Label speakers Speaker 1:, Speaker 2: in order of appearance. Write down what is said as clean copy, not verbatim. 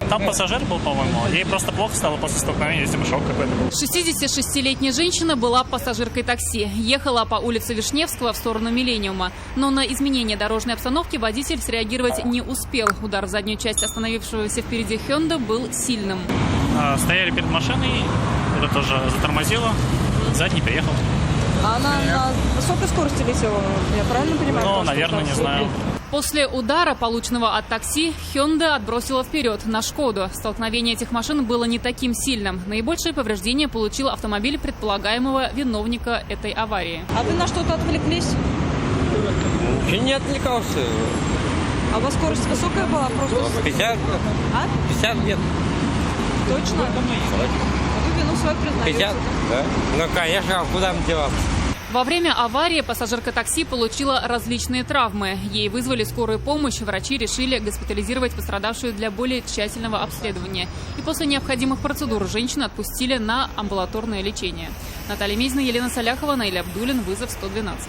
Speaker 1: Там пассажир был, по-моему. Ей просто плохо стало после столкновения, видимо, шок какой-то был.
Speaker 2: 66-летняя женщина была пассажиркой такси. Ехала по улице Вишневского в сторону Миллениума. Но на изменение дорожной обстановки водитель среагировать не успел. Удар в заднюю часть остановившегося впереди Hyundai был сильным.
Speaker 1: Стояли перед машиной, это тоже затормозило, задний приехал.
Speaker 3: А она на высокой скорости летела, я правильно понимаю?
Speaker 1: Ну, наверное, не знаю.
Speaker 2: После удара, полученного от такси, Hyundai отбросила вперед на Шкоду. Столкновение этих машин было не таким сильным. Наибольшие повреждения получил автомобиль предполагаемого виновника этой аварии.
Speaker 3: А вы на что-то отвлеклись?
Speaker 4: Я не отвлекался.
Speaker 3: А у вас скорость высокая была? Просто...
Speaker 4: 50?
Speaker 3: А?
Speaker 4: 50 нет.
Speaker 3: Точно? А вы вину свою признаете?
Speaker 4: 50? Да. Ну, конечно, а куда мне деваться?
Speaker 2: Во время аварии пассажирка такси получила различные травмы. Ей вызвали скорую помощь. Врачи решили госпитализировать пострадавшую для более тщательного обследования. И после необходимых процедур женщину отпустили на амбулаторное лечение. Наталья Мизина, Елена Соляхова, Наиля Абдуллин. Вызов 112.